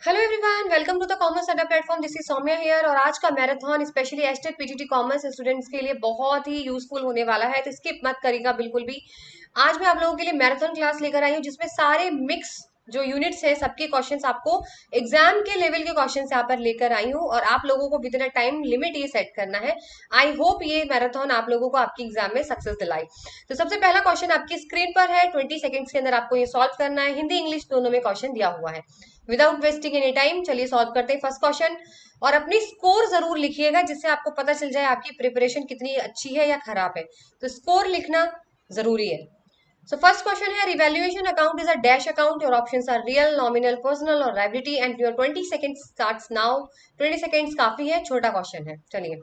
Hello everyone, welcome to the commerce Adda platform. This is Saumya here और आज का marathon specially state PGT commerce students के लिए बहुत ही यूजफुल होने वाला है, तो स्किप मत करिएगा बिल्कुल भी। आज मैं आप लोगों के लिए मैराथन क्लास लेकर आई हूँ जिसमें सारे मिक्स जो यूनिट्स है सबके क्वेश्चंस आपको एग्जाम के लेवल के क्वेश्चंस यहाँ पर लेकर आई हूँ और आप लोगों को विद इन टाइम लिमिट ये सेट करना है। आई होप ये मैराथन आप लोगों को आपकी एग्जाम में सक्सेस दिलाई। तो सबसे पहला क्वेश्चन आपकी स्क्रीन पर है, 20 सेकंड्स के अंदर आपको ये सॉल्व करना है। हिंदी इंग्लिश दोनों में क्वेश्चन दिया हुआ है। विदाउट वेस्टिंग एनी टाइम चलिए सॉल्व करते हैं फर्स्ट क्वेश्चन। और अपनी स्कोर जरूर लिखिएगा जिससे आपको पता चल जाए आपकी प्रिपरेशन कितनी अच्छी है या खराब है। तो स्कोर लिखना जरूरी है। सो फर्स्ट क्वेश्चन है, revaluation account is a dash account. Your options are real, nominal, personal और liability and your 20 seconds starts now. 20 seconds काफी है, छोटा क्वेश्चन है। चलिए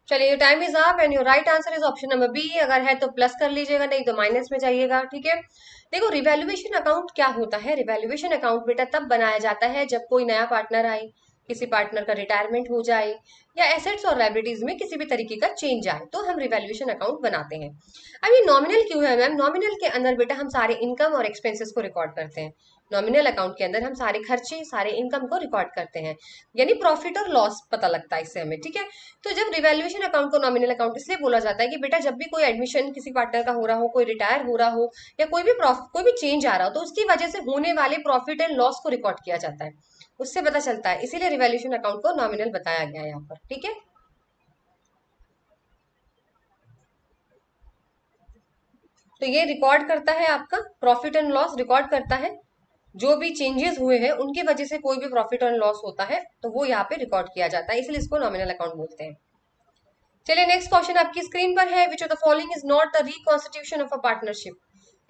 चलिए, time is up and your right answer is option number B. अगर है तो प्लस कर लीजिएगा, नहीं तो माइनस में जाइएगा। ठीक है, देखो रिवैल्यूएशन अकाउंट क्या होता है। रिवैल्यूएशन अकाउंट बेटा तब बनाया जाता है जब कोई नया पार्टनर आए, किसी पार्टनर का रिटायरमेंट हो जाए या एसेट्स और लायबिलिटीज में किसी भी तरीके का चेंज आए तो हम रिवैल्यूएशन अकाउंट बनाते हैं। अब ये नॉमिनल क्यों है मैम? नॉमिनल के अंदर बेटा हम सारे इनकम और एक्सपेंसेस को रिकॉर्ड करते हैं। नॉमिनल अकाउंट के अंदर हम सारे खर्चे सारे इनकम को रिकॉर्ड करते हैं, यानी प्रॉफिट और लॉस पता लगता है इससे हमें। ठीक है, तो जब रिवैल्यूएशन अकाउंट को नॉमिनल अकाउंट इसलिए बोला जाता है कि बेटा जब भी कोई एडमिशन किसी पार्टनर का हो रहा हो, कोई रिटायर हो रहा हो या कोई भी चेंज आ रहा हो तो उसकी वजह से होने वाले प्रॉफिट एंड लॉस को रिकॉर्ड किया जाता है, उससे पता चलता है। इसीलिए रिवैल्यूएशन अकाउंट को नॉमिनल बताया गया है यहाँ पर। ठीक है, तो ये रिकॉर्ड करता है आपका प्रॉफिट एंड लॉस, रिकॉर्ड करता है जो भी चेंजेस हुए हैं उनकी वजह से कोई भी प्रॉफिट एंड लॉस होता है तो वो यहाँ पे रिकॉर्ड किया जाता है, इसलिए इसको नॉमिनल अकाउंट बोलते हैं। चलिए नेक्स्ट क्वेश्चन आपकी स्क्रीन पर है, which of the following is not the reconstitution of a partnership.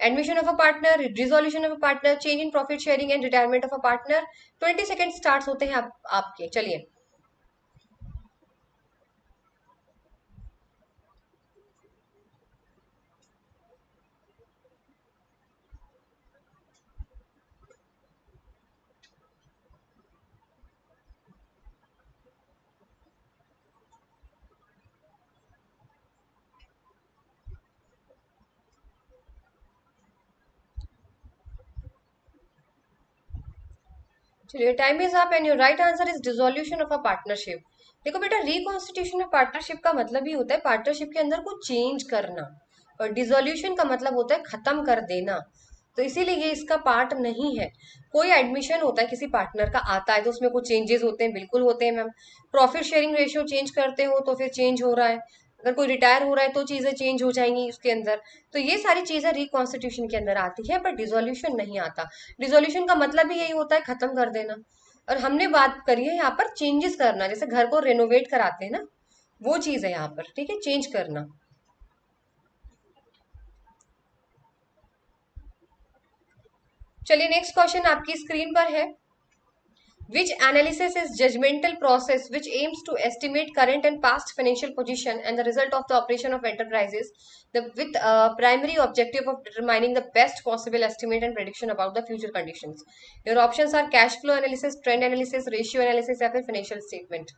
Admission of a partner, dissolution of a partner, change in profit sharing and retirement of a partner. 20 second start होते हैं आपके। चलिए चलिए, time is up and your right answer is dissolution of a partnership. देखो बेटा, reconstitution of partnership का मतलब ही होता है पार्टनरशिप के अंदर कुछ चेंज करना, और डिसोल्यूशन का मतलब होता है खत्म कर देना। तो इसीलिए ये इसका पार्ट नहीं है। कोई एडमिशन होता है किसी पार्टनर का आता है तो उसमें कुछ चेंजेस होते हैं, बिल्कुल होते हैं ma'am. Profit sharing ratio change करते हो तो फिर चेंज हो रहा है। अगर कोई रिटायर हो रहा है तो चीजें चेंज हो जाएंगी उसके अंदर। तो ये सारी चीजें रिकॉन्स्टिट्यूशन के अंदर आती है, पर डिसोल्यूशन नहीं आता। डिसोल्यूशन का मतलब ही यही होता है खत्म कर देना। और हमने बात करी है यहाँ पर चेंजेस करना, जैसे घर को रेनोवेट कराते हैं ना, वो चीज है यहाँ पर। ठीक है, चेंज करना। चलिए नेक्स्ट क्वेश्चन आपकी स्क्रीन पर है, which analysis is judgmental process which aims to estimate current and past financial position and the result of the operation of enterprises, with primary objective of determining the best possible estimate and prediction about the future conditions. Your options are cash flow analysis, trend analysis, ratio analysis या फिर financial statement.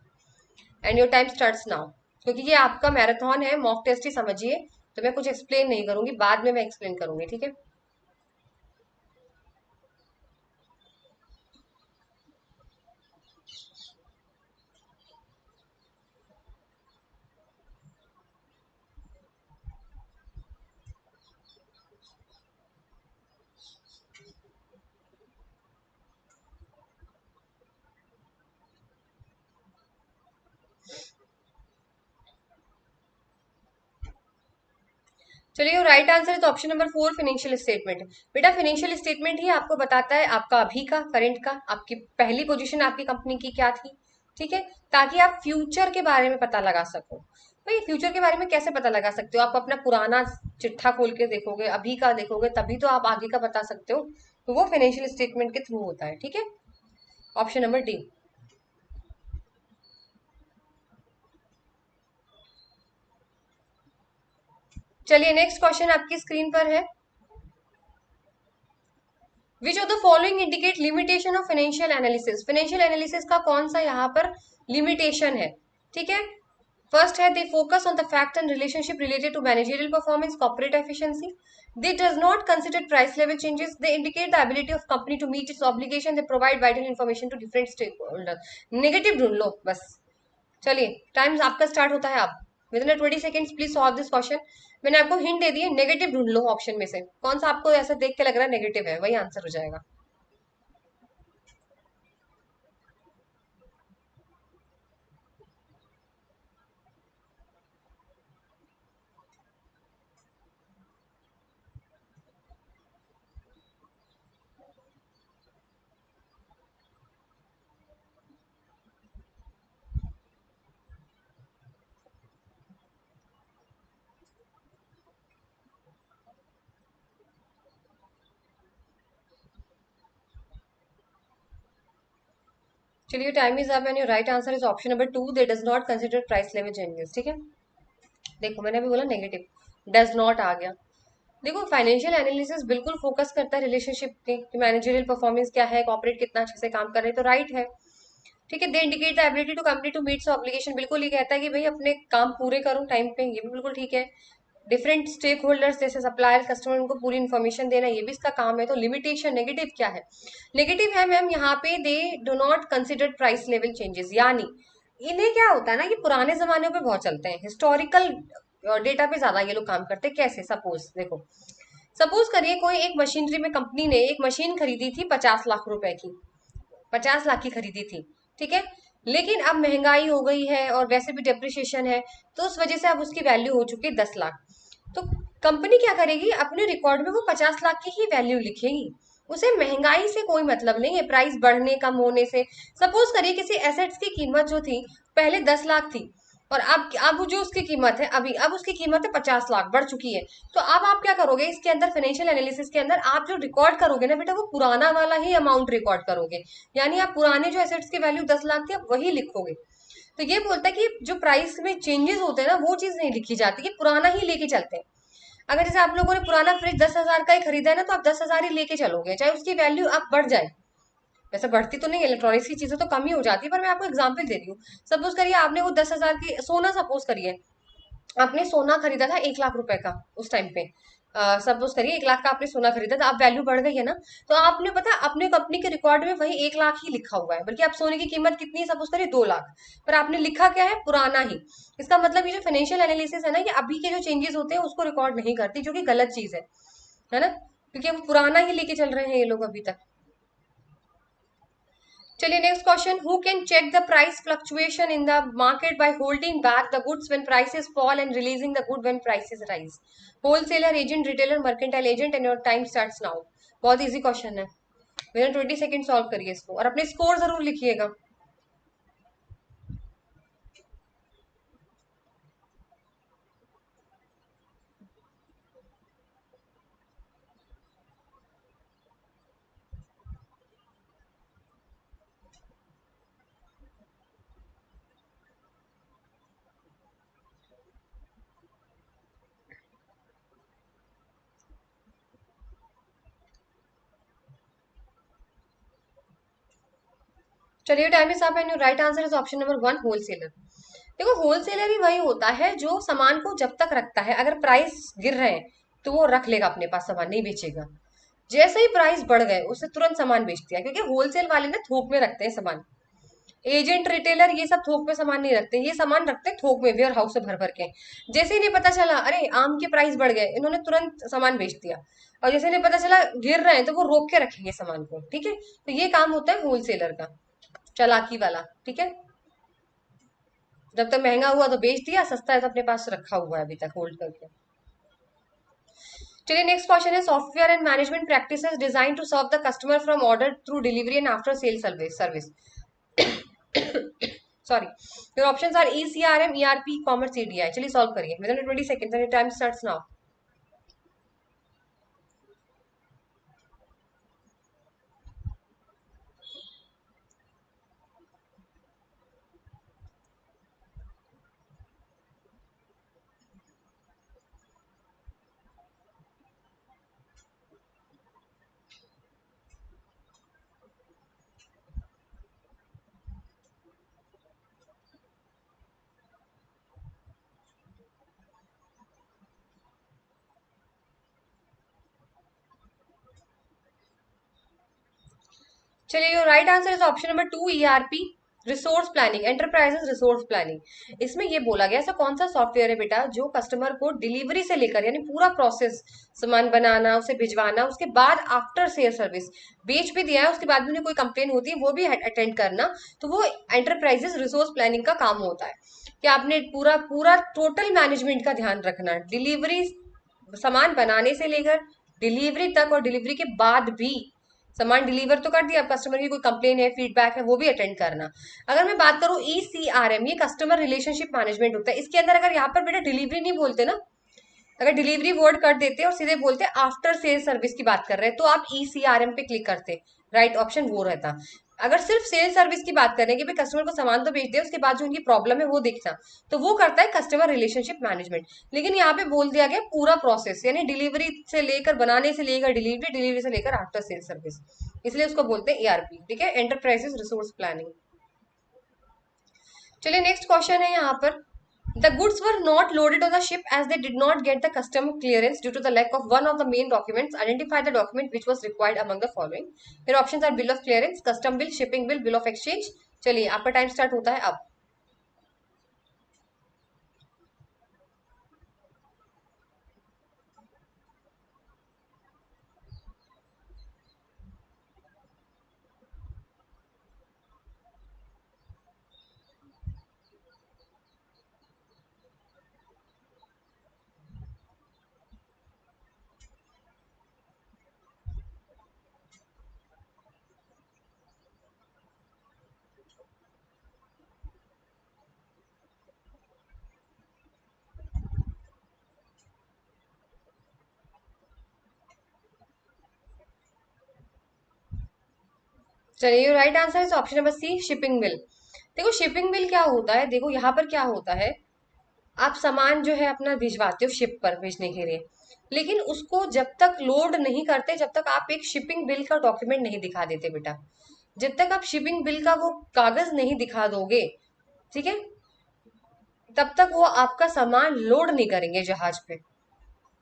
And your time starts now. क्योंकि ये आपका marathon है, mock test ही समझिए, तो मैं कुछ एक्सप्लेन नहीं करूंगी, बाद में मैं एक्सप्लेन करूंगी। ठीक है, चलिए right answer is option number 4, financial statement. बेटा फाइनेंशियल स्टेटमेंट ही आपको बताता है आपका अभी का करंट का, आपकी पहली पोजीशन आपकी कंपनी की क्या थी। ठीक है, ताकि आप फ्यूचर के बारे में पता लगा सको। भाई फ्यूचर के बारे में कैसे पता लगा सकते हो? आप अपना पुराना चिट्ठा खोल के देखोगे, अभी का देखोगे, तभी तो आप आगे का बता सकते हो। तो वो फाइनेंशियल स्टेटमेंट के थ्रू होता है। ठीक है, ऑप्शन नंबर डी। चलिए नेक्स्ट क्वेश्चन आपकी स्क्रीन पर है, which of the following indicate limitation of financial analysis. Financial analysis का कौन सा यहाँ पर लिमिटेशन है, ठीक है। फर्स्ट है, they focus on the fact and relationship related to managerial performance, corporate efficiency. They does not consider price level changes. They indicate the ability of company to meet its obligation. They provide vital information to different stakeholders. Negative ढूंढ लो बस। चलिए time आपका start होता है अब, with in 20 seconds please solve this question. मैंने आपको hint दे दी है, नेगेटिव ढूंढ लो ऑप्शन में से, कौन सा आपको ऐसा देख के लग रहा है नेगेटिव है, वही आंसर हो जाएगा। चलिए time is up and your right answer is option number 2, they does not consider price level changes, ठीक है। देखो मैंने अभी बोला नेगेटिव, डज नॉट आ गया। देखो फाइनेंशियल एनालिसिस बिल्कुल फोकस करता है रिलेशनशिप पे कि मैनेजरियल परफॉर्मेंस क्या है, कॉर्पोरेट कितना अच्छे से काम कर रहे हैं, तो राइट है, ठीक है। They indicate the ability to complete to meets obligation, बिल्कुल ये कहता है कि भाई अपने काम पूरे करूं टाइम पे, ये भी बिल्कुल ठीक है। डिफरेंट स्टेक होल्डर्स जैसे सप्लायर कस्टमर, उनको पूरी इन्फॉर्मेशन देना, ये भी इसका काम है। तो लिमिटेशन नेगेटिव क्या है, नेगेटिव है मैम यहाँ पे, they do not consider price level changes, यानी इन्हें क्या होता है ना कि पुराने जमाने पे बहुत चलते हैं, हिस्टोरिकल डेटा पे ज्यादा ये लोग काम करते हैं। कैसे, सपोज देखो, सपोज करिए कोई एक मशीनरी में कंपनी ने एक मशीन खरीदी थी 50 लाख रुपए की, 50 लाख की खरीदी थी, ठीक है। लेकिन अब महंगाई हो गई है और वैसे भी डेप्रिसिएशन है, तो उस वजह से अब उसकी वैल्यू हो चुकी है 10 लाख। तो कंपनी क्या करेगी, अपने रिकॉर्ड में वो 50 लाख की ही वैल्यू लिखेगी, उसे महंगाई से कोई मतलब नहीं है, प्राइस बढ़ने कम होने से। सपोज करिए किसी एसेट्स की कीमत जो थी पहले 10 लाख थी, और अब जो उसकी कीमत है अभी, अब उसकी कीमत है 50 लाख, बढ़ चुकी है। तो अब आप क्या करोगे इसके अंदर, फाइनेंशियल एनालिसिस के अंदर आप जो रिकॉर्ड करोगे ना बेटा, वो पुराना वाला ही अमाउंट रिकॉर्ड करोगे, यानी आप पुराने जो एसेट्स की वैल्यू 10 लाख थी आप वही लिखोगे। तो ये बोलता है कि जो प्राइस में चेंजेस होते हैं ना, वो चीज नहीं लिखी जाती, कि पुराना ही लेके चलते हैं। अगर जैसे आप लोगों ने पुराना फ्रिज 10 हजार का ही खरीदा है ना, तो आप 10 हजार ही लेके चलोगे, चाहे उसकी वैल्यू आप बढ़ जाए। वैसे बढ़ती तो नहीं, इलेक्ट्रॉनिक्स की चीजें तो कम ही हो जाती है, पर मैं आपको एग्जांपल दे रही हूँ। सपोज करिए आपने वो 10 हजार की सोना, सपोज करिए आपने सोना खरीदा था 1 लाख रुपए का उस टाइम पे, सपोज करिए 1 लाख का आपने सोना खरीदा था, अब वैल्यू बढ़ गई है ना, तो आपने पता अपने कंपनी के रिकॉर्ड में वही 1 लाख ही लिखा हुआ है, बल्कि आप सोने की कीमत कितनी है, सपोज करिए 2 लाख, पर आपने लिखा क्या है, पुराना ही। इसका मतलब ये जो फाइनेंशियल एनालिसिस है ना, ये अभी के जो चेंजेस होते हैं उसको रिकॉर्ड नहीं करती, जो कि गलत चीज है ना, क्योंकि वो पुराना ही लेके चल रहे हैं ये लोग अभी तक। चलिए next question, who can check the price fluctuation in the market by holding back the goods when prices fall and releasing the good when prices rise. Wholesaler, agent, retailer, mercantile agent, and your time starts now. बहुत easy question है, within 20 second solve करिए इसको और अपने score जरूर लिखिएगा। चलिए time is up and your right answer is option number 1, wholesaler. देखो होलसेलर ही वही होता है जो सामान को जब तक रखता है, अगर प्राइस गिर रहे हैं तो वो रख लेगा अपने पास, सामान नहीं बेचेगा। जैसे ही प्राइस बढ़ गए उससे तुरंत सामान बेच दिया, क्योंकि होलसेल वाले ना थोक में रखते हैं सामान। एजेंट, रिटेलर ये सब थोक में सामान नहीं रखते, ये सामान रखते हैं थोक में, वेयर हाउस से भर भर के। जैसे ही नहीं पता चला अरे आम के प्राइस बढ़ गए, इन्होंने तुरंत सामान बेच दिया। और जैसे नहीं पता चला गिर रहे हैं, तो वो रोक के रखेंगे सामान को, ठीक है। तो ये काम होता है होलसेलर का, चालाकी वाला, ठीक है। जब तक महंगा हुआ तो बेच दिया, सस्ता है तो अपने पास रखा हुआ है अभी तक होल्ड करके। चलिए नेक्स्ट क्वेश्चन है, software and management practices design to serve the customer from order through delivery and after sale service. Sorry, your options are ECRM, ERP, commerce, CDI. चलिए सॉल्व करिए, within 20 seconds and time starts now. चलिए, your right answer is option number 2, ERP, resource planning, enterprises resource planning. इसमें ये बोला गया ऐसा कौन सा सॉफ्टवेयर है बेटा जो कस्टमर को डिलीवरी से लेकर यानी पूरा प्रोसेस, सामान बनाना, उसे भिजवाना, उसके बाद आफ्टर सेल सर्विस, बेच भी दिया है उसके बाद भी उन्हें कोई कंप्लेन होती है वो भी अटेंड करना, तो वो एंटरप्राइजेस रिसोर्स प्लानिंग का काम होता है कि आपने पूरा पूरा टोटल मैनेजमेंट का ध्यान रखना, डिलीवरी, सामान बनाने से लेकर डिलीवरी तक, और डिलीवरी के बाद भी सामान डिलीवर तो कर दिया, अब कस्टमर की कोई कंप्लेन है, फीडबैक है, वो भी अटेंड करना। अगर मैं बात करूं ECRM, ये कस्टमर रिलेशनशिप मैनेजमेंट होता है। इसके अंदर अगर यहाँ पर बेटा डिलीवरी नहीं बोलते ना, अगर डिलीवरी वर्ड कर देते और सीधे बोलते आफ्टर सेल सर्विस की बात कर रहे हैं, तो आप ECRM पे क्लिक करते, राइट ऑप्शन वो रहता। अगर सिर्फ सेल सर्विस की बात करें कि भाई कस्टमर को सामान तो बेच दे, उसके बाद जो उनकी प्रॉब्लम है वो देखना, तो वो करता है कस्टमर रिलेशनशिप मैनेजमेंट। लेकिन यहाँ पे बोल दिया गया पूरा प्रोसेस, यानी डिलीवरी से लेकर, बनाने से लेकर डिलीवरी, डिलीवरी से लेकर आफ्टर सेल सर्विस, इसलिए उसको बोलते हैं ERP, ठीक है, एंटरप्राइजेस रिसोर्स प्लानिंग। चलिए, नेक्स्ट क्वेश्चन है यहाँ पर, the goods were not loaded on the ship as they did not get the custom clearance due to the lack of one of the main documents. Identify the document which was required among the following. Here options are bill of clearance, custom bill, shipping bill, bill of exchange. चलिए, आपका time start होता है अब। चलिए, right answer is option number C, shipping bill. देखो, shipping bill क्या होता है, देखो यहाँ पर क्या होता है, आप सामान जो है अपना भिजवाते हो शिप पर भेजने के लिए, लेकिन उसको जब तक लोड नहीं करते, जब तक आप एक शिपिंग बिल का डॉक्यूमेंट नहीं दिखा देते बेटा, जब तक आप शिपिंग बिल का वो कागज नहीं दिखा दोगे, ठीक है, तब तक वो आपका सामान लोड नहीं करेंगे जहाज पे,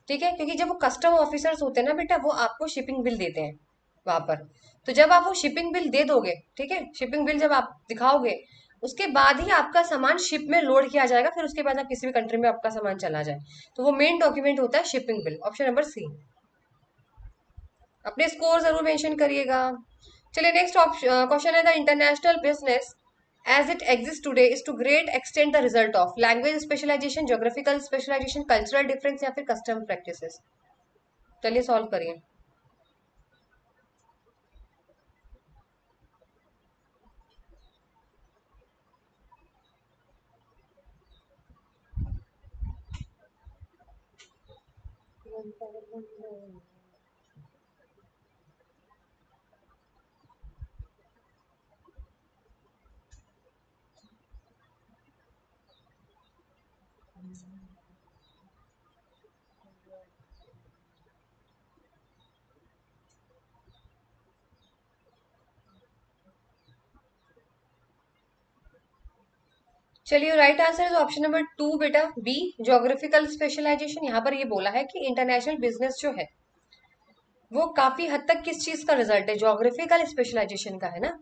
ठीक है, क्योंकि जब वो कस्टम ऑफिसर्स होते हैं ना बेटा, वो आपको शिपिंग बिल देते हैं वहां पर। तो जब आप वो शिपिंग बिल दे दोगे, ठीक है, शिपिंग बिल जब आप दिखाओगे, उसके बाद ही आपका सामान शिप में लोड किया जाएगा, फिर उसके बाद आप किसी भी कंट्री में आपका सामान चला जाए, तो वो मेन डॉक्यूमेंट होता है shipping bill, option number C। अपने स्कोर जरूर मेंशन करिएगा। चलिए, नेक्स्ट क्वेश्चन है, the international business as it exists today is to great extent the result of language specialization, geographical specialization, cultural difference या फिर custom practices। चलिए, solve करिए। चलिए, right answer is option number 2 बेटा, B, geographical specialisation. यहाँ पर ये बोला है कि इंटरनेशनल बिजनेस जो है वो काफी हद तक किस चीज का रिजल्ट है, ज्योग्राफिकल स्पेशलाइजेशन का है ना।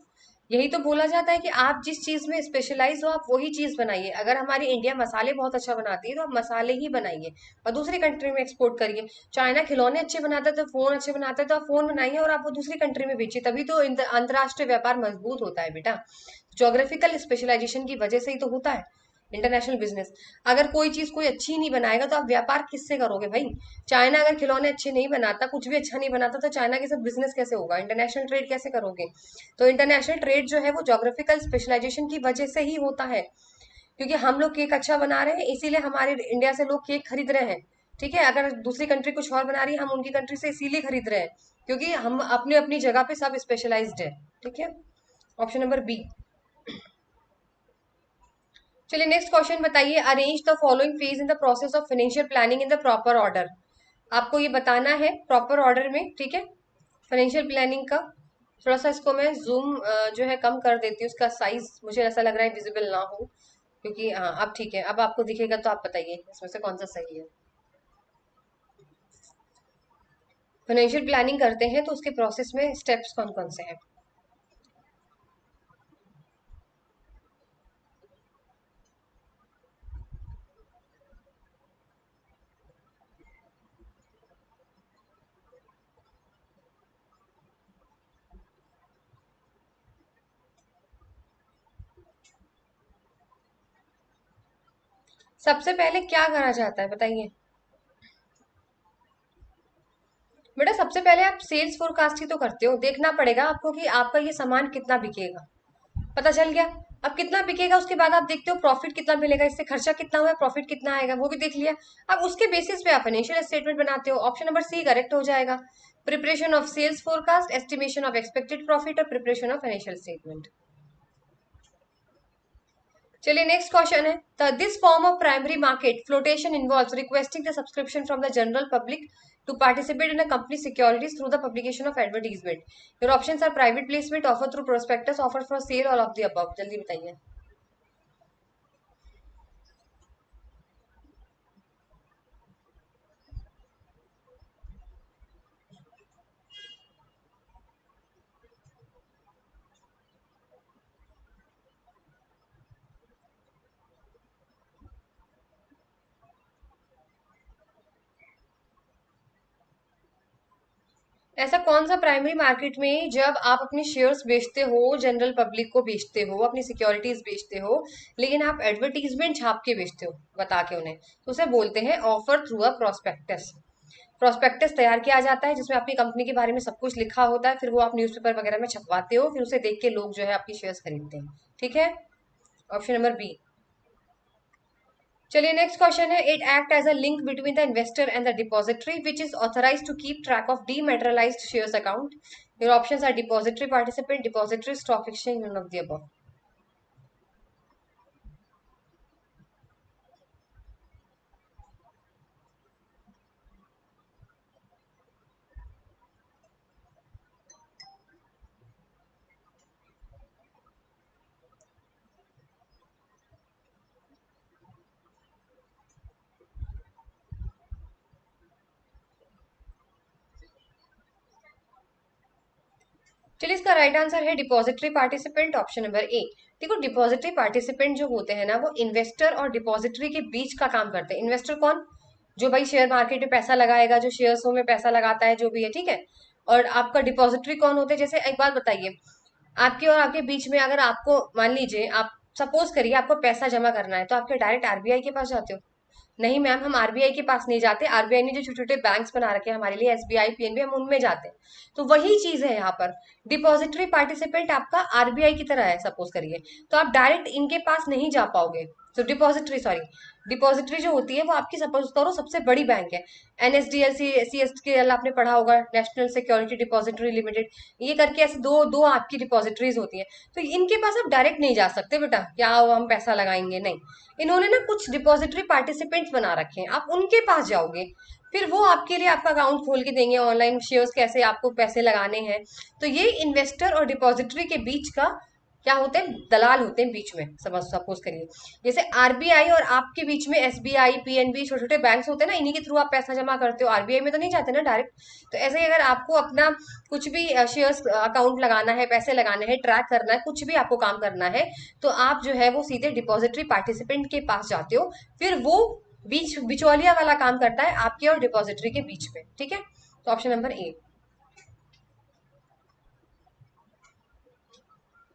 यही तो बोला जाता है कि आप जिस चीज में स्पेशलाइज हो आप वही चीज बनाइए। अगर हमारी इंडिया मसाले बहुत अच्छा बनाती है तो आप मसाले ही बनाइए और दूसरी कंट्री में एक्सपोर्ट करिए। चाइना खिलौने अच्छे बनाता है तो फोन अच्छे बनाता है तो आप फोन बनाइए और आप वो दूसरी कंट्री में बेचिए, तभी तो अंतर्राष्ट्रीय व्यापार मजबूत होता है बेटा। ज्योग्राफिकल स्पेशलाइजेशन की वजह से ही तो होता है इंटरनेशनल बिजनेस। अगर कोई चीज कोई अच्छी नहीं बनाएगा तो आप व्यापार किससे करोगे भाई। चाइना अगर खिलौने अच्छे नहीं बनाता, कुछ भी अच्छा नहीं बनाता, तो चाइना के साथ बिजनेस कैसे होगा, इंटरनेशनल ट्रेड कैसे करोगे। तो इंटरनेशनल ट्रेड जो है वो ज्योग्राफिकल स्पेशलाइजेशन की वजह से ही होता है, क्योंकि हम लोग केक अच्छा बना रहे हैं इसीलिए हमारे इंडिया से लोग केक खरीद रहे हैं। ठीक है, अगर दूसरी कंट्री कुछ और बना रही है हम उनकी कंट्री से इसीलिए खरीद रहे हैं क्योंकि हम अपनी अपनी जगह पे सब स्पेशलाइज्ड है। ठीक है, ऑप्शन नंबर B। चलिए, नेक्स्ट क्वेश्चन बताइए, arrange the following phase in the process of financial planning in the proper order. आपको ये बताना है प्रॉपर ऑर्डर में, ठीक है, फाइनेंशियल प्लानिंग का। थोड़ा सा इसको मैं जूम जो है कम कर देती हूँ, उसका साइज मुझे ऐसा लग रहा है विजिबल ना हो, क्योंकि हाँ अब ठीक है, अब आपको दिखेगा तो आप बताइए इसमें से कौन सा सही है। फाइनेंशियल प्लानिंग करते हैं तो उसके प्रोसेस में स्टेप्स कौन कौन से हैं। सबसे पहले क्या करा जाता है बताइए बेटा। सबसे पहले आप सेल्स फोरकास्ट ही तो करते हो, देखना पड़ेगा आपको कि आपका ये सामान कितना बिकेगा। पता चल गया। अब कितना बिकेगा उसके बाद आप देखते हो प्रॉफिट कितना मिलेगा, इससे खर्चा कितना हुआ, प्रॉफिट कितना आएगा वो भी देख लिया। अब उसके बेसिस पे आप फाइनेंशियल स्टेटमेंट बनाते हो। ऑप्शन नंबर सी करेक्ट हो जाएगा। Preparation of sales forecast, estimation of expected profit और प्रिपरेशन ऑफ फाइनेंशियल स्टेटमेंट। चलिए नेक्स्ट क्वेश्चन है, this form of primary market flotation involves requesting the subscription from the general public to participate in a company securities through the publication of advertisement. Your options are private placement, offer through prospectus, offer for sale, all of the above. जल्दी बताइए। ऐसा कौन सा primary market में जब आप अपने shares बेचते हो, जनरल पब्लिक को बेचते हो, अपनी सिक्योरिटीज बेचते हो, लेकिन आप एडवर्टीजमेंट छाप के बेचते हो बता के उन्हें, तो उसे बोलते हैं offer through a prospectus. Prospectus तैयार किया जाता है जिसमें आपकी कंपनी के बारे में सब कुछ लिखा होता है, फिर वो आप न्यूज़पेपर वगैरह में छपवाते हो, फिर उसे देख के लोग जो है आपकी शेयर्स खरीदते हैं। ठीक है, ऑप्शन नंबर बी। चलिए नेक्स्ट क्वेश्चन है, it act as a link between the investor and the depository which is authorise to keep track of dematerialised shares account. Your options are depository participant, depository, stock exchange, none of the above. चलिए इसका right answer है depository participant, option number A. देखो depository participant जो होते हैं ना, वो investor और डिपॉजिटरी के बीच का काम करते हैं। इन्वेस्टर कौन? जो भाई शेयर मार्केट में पैसा लगाएगा, जो शेयर्सों में पैसा लगाता है, जो भी है, ठीक है। और आपका डिपॉजिटरी कौन होते हैं? जैसे एक बात बताइए, आपके और आपके बीच में अगर आपको मान लीजिए, आप सपोज करिए आपको पैसा जमा करना है, तो आपके डायरेक्ट आरबीआई के पास जाते हो? नहीं मैम, हम आरबीआई के पास नहीं जाते। आरबीआई ने जो छोटे छोटे बैंक्स बना रखे हैं हमारे लिए, एसबीआई, पीएनबी, हम उनमें जाते हैं। तो वही चीज है यहाँ पर। डिपॉजिटरी पार्टिसिपेंट आपका आरबीआई की तरह है सपोज करिए, तो आप डायरेक्ट इनके पास नहीं जा पाओगे। तो डिपॉजिटरी, सॉरी, डिपॉजिटरी जो होती है वो आपकी सपोज करो सबसे बड़ी बैंक है, एनएसडीएल, सीएसकेएल आपने पढ़ा होगा, नेशनल सिक्योरिटी डिपॉजिटरी लिमिटेड, ये करके ऐसे दो दो आपकी डिपॉजिटरीज होती हैं। तो इनके पास आप डायरेक्ट नहीं जा सकते बेटा, क्या हम पैसा लगाएंगे, नहीं। इन्होंने ना कुछ डिपॉजिटरी पार्टिसिपेंट्स बना रखे हैं, आप उनके पास जाओगे, फिर वो आपके लिए आपका अकाउंट खोल के देंगे, ऑनलाइन शेयर्स कैसे आपको पैसे लगाने हैं। तो ये इन्वेस्टर और डिपॉजिटरी के बीच का क्या होते हैं, दलाल होते हैं बीच में, समझ सपोज करिए। जैसे आरबीआई और आपके बीच में एसबीआई, पीएनबी, छोटे छोटे बैंक्स होते हैं ना, इन्हीं के थ्रू आप पैसा जमा करते हो, आरबीआई में तो नहीं जाते ना डायरेक्ट। तो ऐसे ही अगर आपको अपना कुछ भी शेयर्स अकाउंट लगाना है, पैसे लगाने हैं, ट्रैक करना है, कुछ भी आपको काम करना है, तो आप जो है वो सीधे डिपॉजिटरी पार्टिसिपेंट के पास जाते हो, फिर वो बीच बिचौलिया वाला काम करता है आपके और डिपॉजिटरी के बीच में। ठीक है, तो ऑप्शन नंबर ए।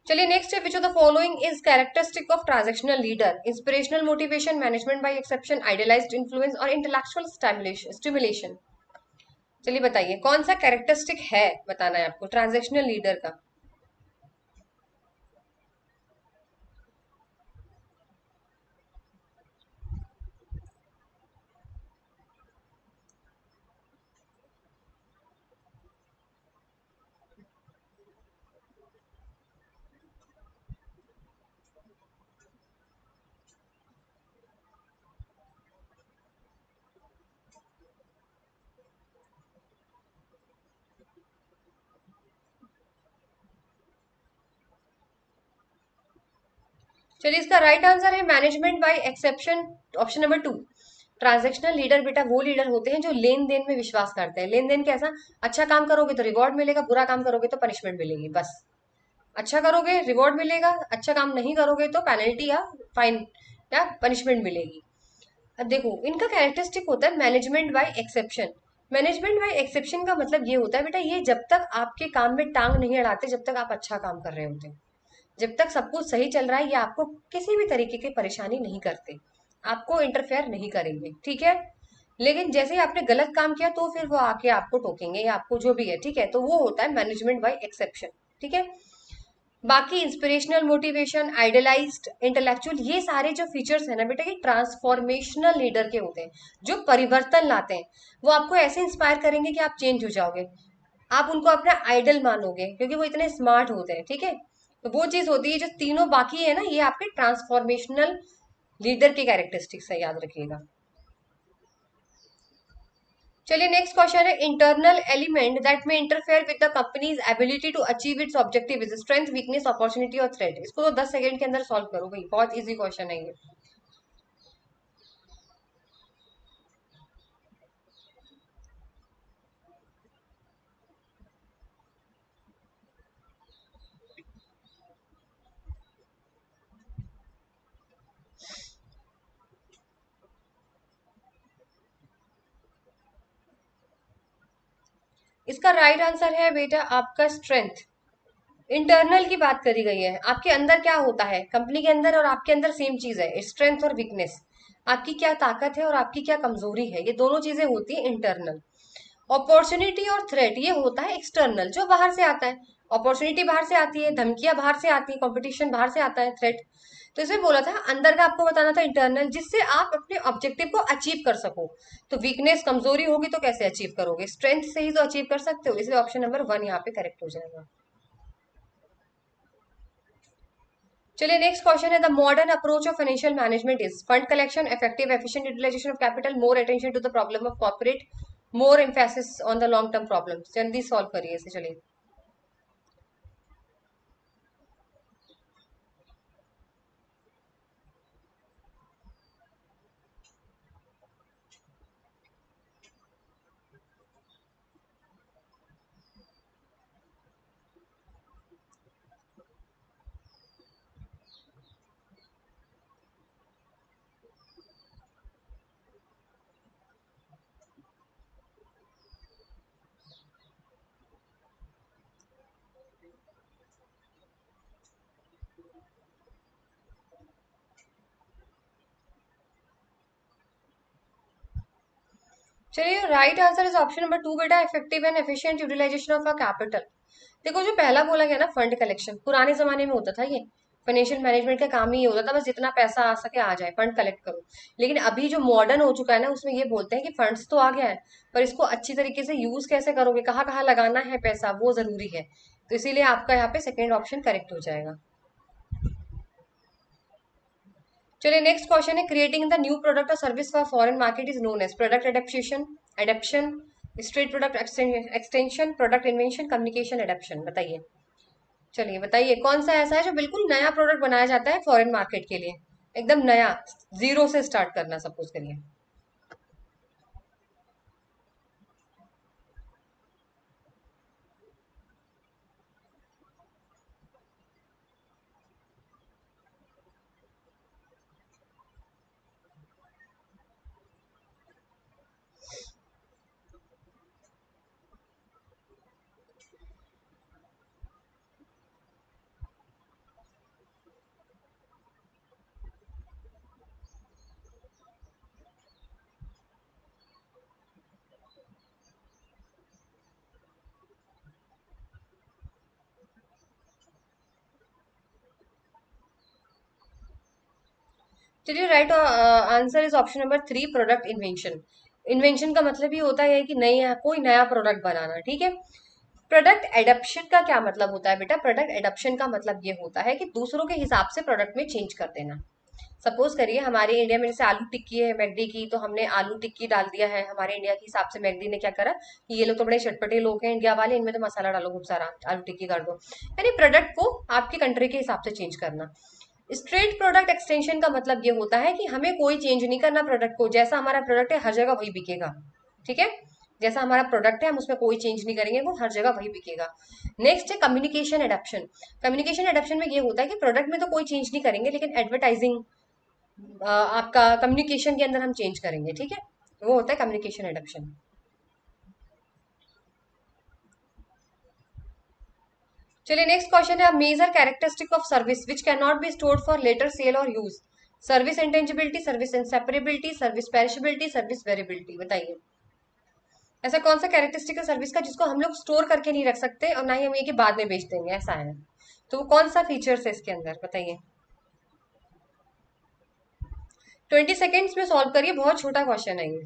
चलिए नेक्स्ट है, which of the following is characteristic of transactional leader? Inspirational motivation, management by exception, idealised influence और इंटेलेक्चुअल स्टिमुलेशन। चलिए बताइए कौन सा कैरेक्टरिस्टिक है, बताना है आपको ट्रांजेक्शनल लीडर का। चलिए इसका राइट आंसर है management by exception, option number two. Transactional leader बेटा वो लीडर होते हैं जो लेन देन में विश्वास करते हैं। लेन देन कैसा? अच्छा काम करोगे तो रिवॉर्ड मिलेगा, बुरा काम करोगे तो पनिशमेंट मिलेगी, बस। अच्छा करोगे रिवॉर्ड मिलेगा, अच्छा काम नहीं करोगे तो पेनल्टी या फाइन या पनिशमेंट मिलेगी। अब देखो इनका कैरेक्टरिस्टिक होता है management by exception. Management by exception का मतलब ये होता है बेटा, ये जब तक आपके काम में टांग नहीं अड़ाते, जब तक आप अच्छा काम कर रहे होते हैं, जब तक सब कुछ सही चल रहा है, ये आपको किसी भी तरीके की परेशानी नहीं करते। आपको इंटरफेयर नहीं करेंगे, ठीक है। लेकिन जैसे ही आपने गलत काम किया तो फिर वो आके आपको टोकेंगे या आपको जो भी है, ठीक है। तो वो होता है मैनेजमेंट बाय एक्सेप्शन, ठीक है। बाकी इंस्पिरेशनल, मोटिवेशन, आइडियलाइज्ड, इंटेलेक्चुअल, ये सारे जो फीचर्स है ना बेटा, ये ट्रांसफॉर्मेशनल लीडर के होते हैं, जो परिवर्तन लाते हैं। वो आपको ऐसे इंस्पायर करेंगे कि आप चेंज हो जाओगे, आप उनको अपना आइडल मानोगे क्योंकि वो इतने स्मार्ट होते हैं, ठीक है। तो वो चीज होती है, जो तीनों बाकी है ना, ये आपके ट्रांसफॉर्मेशनल लीडर के कैरेक्टरिस्टिक्स है, याद रखिएगा। चलिए नेक्स्ट क्वेश्चन है, internal element that may interfere with the company's ability to achieve its objective is strength, weakness, opportunity और थ्रेट। इसको तो 10 सेकंड के अंदर सॉल्व करो भाई, बहुत इजी क्वेश्चन है ये। इसका राइट आंसर है बेटा आपका स्ट्रेंथ। इंटरनल की बात करी गई है, आपके अंदर क्या होता है, कंपनी के अंदर और आपके अंदर सेम चीज है, स्ट्रेंथ और वीकनेस। आपकी क्या ताकत है और आपकी क्या कमजोरी है, ये दोनों चीजें होती है इंटरनल। अपॉर्चुनिटी और थ्रेट ये होता है एक्सटर्नल, जो बाहर से आता है। अपॉर्चुनिटी बाहर से आती है, धमकियां बाहर से आती है, कंपटीशन बाहर से आता है, थ्रेट। तो इसमें बोला था अंदर का आपको बताना था इंटरनल, जिससे आप अपने ऑब्जेक्टिव को अचीव कर सको। तो वीकनेस, कमजोरी होगी तो कैसे अचीव करोगे, स्ट्रेंथ से ही तो अचीव कर सकते हो, इसलिए ऑप्शन नंबर 1 यहाँ पे करेक्ट हो जाएगा। चलिए नेक्स्ट क्वेश्चन है, the modern approach of financial management is fund collection, effective efficient utilisation of capital, more attention to the problem of corporate, more emphasis on the long term problem. जल्दी solve करिए इसे, चलिए। चलिए right answer is option number 2 बेटा, effective and efficient utilisation of a capital. देखो जो पहला बोला गया ना, फंड कलेक्शन, पुराने जमाने में होता था ये। फाइनेंशियल मैनेजमेंट का काम ही ये होता था, बस जितना पैसा आ सके आ जाए, फंड कलेक्ट करो। लेकिन अभी जो मॉडर्न हो चुका है ना, उसमें ये बोलते हैं कि फंड्स तो आ गया है, पर इसको अच्छी तरीके से यूज कैसे करोगे, कहाँ कहाँ लगाना है पैसा, वो जरूरी है। तो इसीलिए आपका यहाँ पे सेकेंड ऑप्शन करेक्ट हो जाएगा। चलिए नेक्स्ट क्वेश्चन है, क्रिएटिंग द न्यू प्रोडक्ट और service for foreign market is known as product adaptation, adaption, straight product extension, product invention, communication adaption. बताइए। चलिए बताइए कौन सा ऐसा है जो बिल्कुल नया प्रोडक्ट बनाया जाता है फॉरेन मार्केट के लिए, एकदम नया, जीरो से स्टार्ट करना, सपोज करिए। चलिए right answer is option number 3, product invention. Invention का मतलब ये होता है कि नई कोई नया प्रोडक्ट बनाना, ठीक है। प्रोडक्ट एडप्शन का क्या मतलब होता है बेटा, प्रोडक्ट एडप्शन का मतलब ये होता है कि दूसरों के हिसाब से प्रोडक्ट में चेंज कर देना। सपोज करिए हमारे इंडिया में जैसे आलू टिक्की है मैकडी की, तो हमने आलू टिक्की डाल दिया है हमारे इंडिया के हिसाब से, मैकडी ने क्या करा कि ये लोग तो बड़े चटपटे लोग हैं इंडिया वाले, इनमें तो मसाला डालो खूब सारा, आलू टिक्की कर दो। यानी प्रोडक्ट को आपके कंट्री के हिसाब से चेंज करना। स्ट्रेट प्रोडक्ट एक्सटेंशन का मतलब ये होता है कि हमें कोई चेंज नहीं करना प्रोडक्ट को, जैसा हमारा प्रोडक्ट है हर जगह वही बिकेगा, ठीक है। जैसा हमारा प्रोडक्ट है हम उसमें कोई चेंज नहीं करेंगे, वो हर जगह वही बिकेगा। नेक्स्ट है कम्युनिकेशन एडप्शन। कम्युनिकेशन एडप्शन में ये होता है कि प्रोडक्ट में तो कोई चेंज नहीं करेंगे, लेकिन एडवर्टाइजिंग, आपका कम्युनिकेशन के अंदर हम चेंज करेंगे, ठीक है। वो होता है कम्युनिकेशन एडप्शन। चलिए नेक्स्ट क्वेश्चन है, major characteristic of service which can not be stored for later sale और use. Service intangibility, service inseparability, service perishability, service variability, बताइए ऐसा कौन सा कैरेक्टरिस्टिक है सर्विस का जिसको हम लोग स्टोर करके नहीं रख सकते और ना ही हम ये कि बाद में बेच देंगे, ऐसा है। तो वो कौन सा फीचर्स है इसके अंदर, बताइए। 20 सेकेंड्स में सॉल्व करिए, बहुत छोटा क्वेश्चन है ये।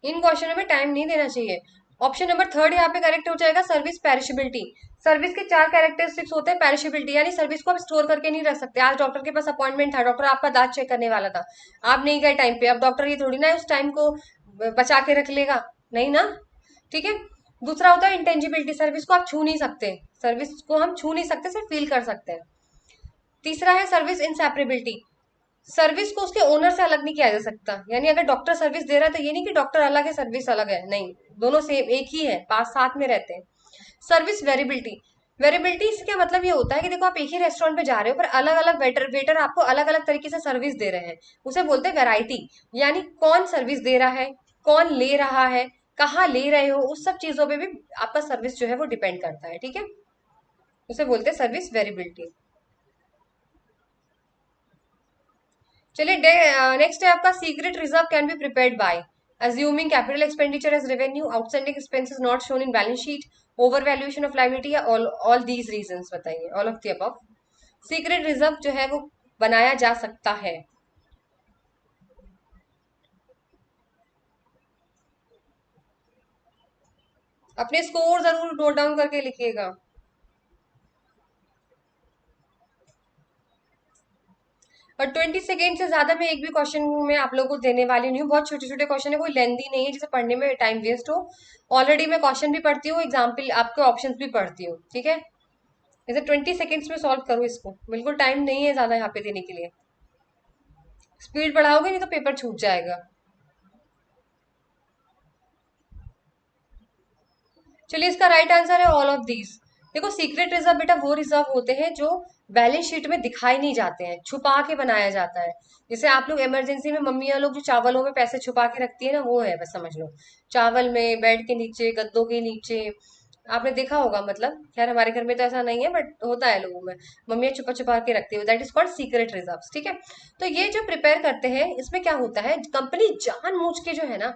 इन क्वेश्चनों में टाइम नहीं देना चाहिए। ऑप्शन नंबर थर्ड यहाँ पे करेक्ट हो जाएगा, सर्विस पेरिशेबिलिटी। सर्विस के 4 कैरेक्टरिस्टिक्स होते हैं। पेरिशेबिलिटी यानी सर्विस को आप स्टोर करके नहीं रख सकते। आज डॉक्टर के पास अपॉइंटमेंट था, डॉक्टर आपका दांत चेक करने वाला था, आप नहीं गए टाइम पे, अब डॉक्टर ये थोड़ी ना उस टाइम को बचा के रख लेगा, नहीं ना, ठीक है। दूसरा होता है इंटेंजिबिलिटी, सर्विस को आप छू नहीं सकते, सर्विस को हम छू नहीं सकते, सिर्फ फील कर सकते हैं। तीसरा है सर्विस इंसेपरेबिलिटी, सर्विस को उसके ओनर से अलग नहीं किया जा सकता। यानी अगर डॉक्टर सर्विस दे रहा है तो ये नहीं कि डॉक्टर अलग है सर्विस अलग है, नहीं, दोनों सेम एक ही है, पास साथ में रहते हैं। सर्विस वेरिएबिलिटी, वेरिएबिलिटी इसका मतलब ये होता है कि देखो आप एक ही रेस्टोरेंट पे जा रहे हो पर अलग अलग वेटर वेटर आपको अलग अलग तरीके से सर्विस दे रहे हैं, उसे बोलते हैं वैरायटी। यानी कौन सर्विस दे रहा है, कौन ले रहा है, कहाँ ले रहे हो, उस सब चीजों पे भी आपका सर्विस जो है वो डिपेंड करता है, ठीक है। उसे बोलते हैं सर्विस वेरिएबिलिटी। चलिए नेक्स्ट है आपका, secret reserve can be prepared by assuming capital expenditure as revenue, outstanding expenses not shown in balance sheet, overvaluation of liability, या all these reasons, बताइए all of the above। Secret reserve जो है वो बनाया जा सकता है। अपने स्कोर जरूर नोट डाउन करके लिखिएगा। और 20 सेकेंड से ज्यादा मैं एक भी क्वेश्चन में आप लोगों को देने वाली नहीं हूँ, बहुत छोटे छोटे क्वेश्चन है, कोई लेंदी नहीं है जिसे पढ़ने में टाइम वेस्ट हो। ऑलरेडी मैं क्वेश्चन भी पढ़ती हूँ, एग्जाम्पल आपके ऑप्शंस भी पढ़ती हूँ, ठीक है। जैसे 20 सेकेंड्स में सॉल्व करो इसको, बिल्कुल टाइम नहीं है ज्यादा यहाँ पे देने के लिए। स्पीड बढ़ाओगे नहीं तो पेपर छूट जाएगा। चलिए इसका राइट आंसर है ऑल ऑफ दीज। देखो सीक्रेट रिजर्व बेटा वो रिजर्व होते हैं जो बैलेंस शीट में दिखाई नहीं जाते हैं, छुपा के बनाया जाता है। जैसे आप लोग इमरजेंसी में मम्मियाँ लोग जो चावलों में पैसे छुपा के रखती है ना, वो है, बस समझ लो। चावल में, बेड के नीचे, गद्दों के नीचे, आपने देखा होगा, मतलब खैर हमारे घर में तो ऐसा नहीं है बट होता है लोगों में, मम्मियाँ छुपा छुपा के रखती है, that is called secret reserve, ठीक है। तो ये जो प्रिपेयर करते हैं इसमें क्या होता है, कंपनी जानबूझ के जो है ना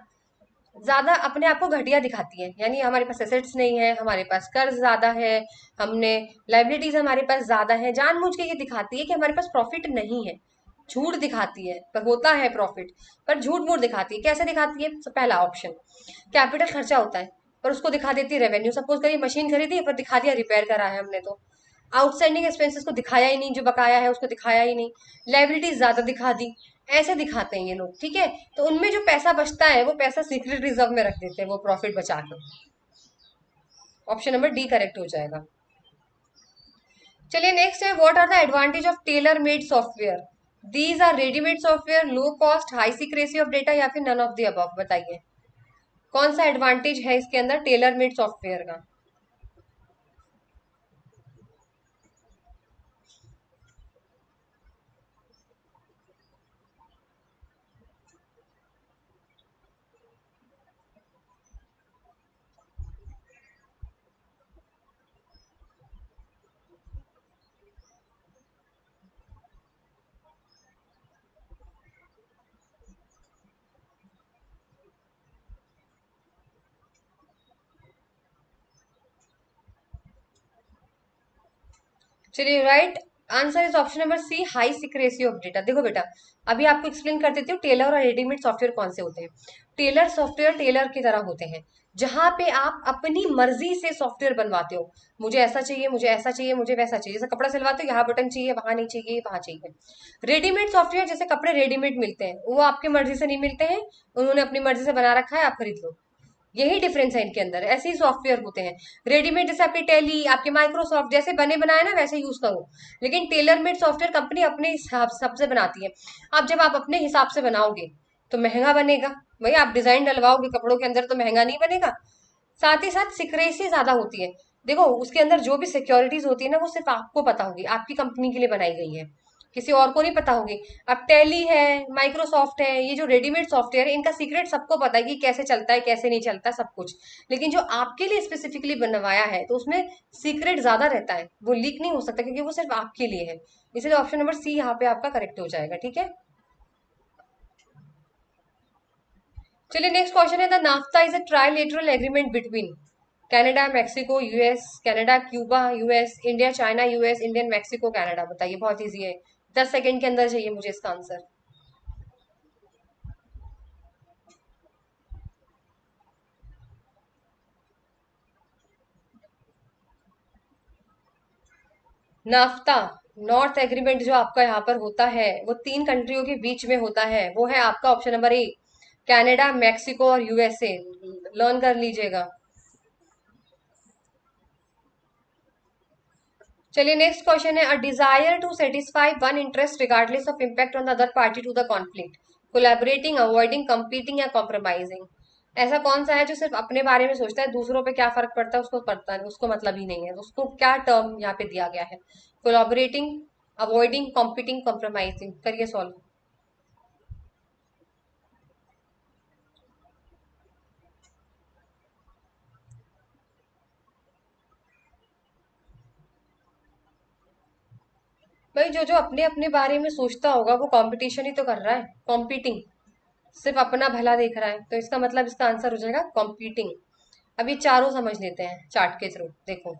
ज्यादा अपने आप को घटिया दिखाती है। यानी हमारे पास एसेट्स नहीं है, हमारे पास कर्ज ज्यादा है, हमने लाइबिलिटीज हमारे पास ज्यादा है, जानबूझ के ये दिखाती है कि हमारे पास प्रॉफिट नहीं है। झूठ दिखाती है, पर होता है प्रॉफिट, पर झूठ मूठ दिखाती है। कैसे दिखाती है, तो पहला ऑप्शन, कैपिटल खर्चा होता है पर उसको दिखा देती है रेवेन्यू। सपोज करिए मशीन खरीदी पर दिखा दिया रिपेयर करा है हमने, तो आउटस्टैंडिंग एक्सपेंसेस को दिखाया ही नहीं, जो बकाया है उसको दिखाया ही नहीं, लाइबिलिटीज ज्यादा दिखा दी। ऐसे दिखाते हैं ये लोग, ठीक है। तो उनमें जो पैसा बचता है वो पैसा सीक्रेट रिजर्व में रख देते हैं, वो प्रॉफिट बचा के। ऑप्शन नंबर डी करेक्ट हो जाएगा। चलिए नेक्स्ट है, what are the advantage of tailor made software. These are readymade software, low cost, high secrecy of data, या फिर नन ऑफ द अबव, बताइए कौन सा एडवांटेज है इसके अंदर टेलर मेड सॉफ्टवेयर का। चलिए right answer is option number C, high secrecy of data. देखो बेटा, अभी आपको एक्सप्लेन कर देती हूँ टेलर और रेडीमेड सॉफ्टवेयर कौन से होते हैं। टेलर सॉफ्टवेयर टेलर की तरह होते हैं, जहां पे आप अपनी मर्जी से सॉफ्टवेयर बनवाते हो, मुझे ऐसा चाहिए, मुझे ऐसा चाहिए, मुझे वैसा चाहिए। जैसे कपड़ा सिलवाते हो, यहाँ बटन चाहिए, वहां नहीं चाहिए, वहां चाहिए। रेडीमेड सॉफ्टवेयर जैसे कपड़े रेडीमेड मिलते हैं, वो आपकी मर्जी से नहीं मिलते हैं, उन्होंने अपनी मर्जी से बना रखा है, आप खरीद लो। यही डिफरेंस है इनके अंदर, ऐसे ही सॉफ्टवेयर होते हैं। रेडीमेड जैसे आपके टैली, आपके माइक्रोसॉफ्ट जैसे बने बनाए ना, वैसे यूज करो। लेकिन टेलर मेड सॉफ्टवेयर कंपनी अपने हिसाब से बनाती है। अब जब आप अपने हिसाब से बनाओगे तो महंगा बनेगा, भाई आप डिजाइन डलवाओगे कपड़ों के अंदर तो महंगा नहीं बनेगा। साथ ही साथ सिक्रेसी ज्यादा होती है। देखो उसके अंदर जो भी सिक्योरिटीज होती है ना, वो सिर्फ आपको पता होगी, आपकी कंपनी के लिए बनाई गई है, किसी और को नहीं पता होगी। अब टैली है, माइक्रोसॉफ्ट है, ये जो रेडीमेड सॉफ्टवेयर है इनका सीक्रेट सबको पता है कि कैसे चलता है कैसे नहीं चलता सब कुछ। लेकिन जो आपके लिए स्पेसिफिकली बनवाया है तो उसमें सीक्रेट ज्यादा रहता है, वो लीक नहीं हो सकता क्योंकि वो सिर्फ आपके लिए है। इसलिए ऑप्शन नंबर सी यहाँ पे आपका करेक्ट हो जाएगा। ठीक है, चलिए नेक्स्ट क्वेश्चन है, the naphtha is a trilateral agreement between Canada, Mexico, US, Canada, Cuba, US, India, China, US, Indian, Mexico, Canada. बताइए, बहुत इजी है, 10 सेकंड के अंदर चाहिए मुझे इसका आंसर। नाफ्ता नॉर्थ एग्रीमेंट जो आपका यहाँ पर होता है वो 3 कंट्रियों के बीच में होता है, वो है आपका option number A, Canada, Mexico और यूएसए। लर्न कर लीजिएगा। चलिए नेक्स्ट क्वेश्चन है, a desire to satisfy one interest regardless of impact on the other party to the conflict, collaborating, avoiding, competing या कॉम्प्रोमाइजिंग। ऐसा कौन सा है जो सिर्फ अपने बारे में सोचता है, दूसरों पे क्या फर्क पड़ता है उसको पड़ता है, उसको मतलब ही नहीं है, तो उसको क्या टर्म यहाँ पे दिया गया है? Collaborating, avoiding, competing, compromising. करिए सॉल्व। भाई जो जो अपने अपने बारे में सोचता होगा वो कंपटीशन ही तो कर रहा है, कॉम्पीटिंग। सिर्फ अपना भला देख रहा है तो इसका मतलब इसका आंसर हो जाएगा कॉम्पीटिंग। अब ये चारों समझ लेते हैं चार्ट के थ्रू। देखो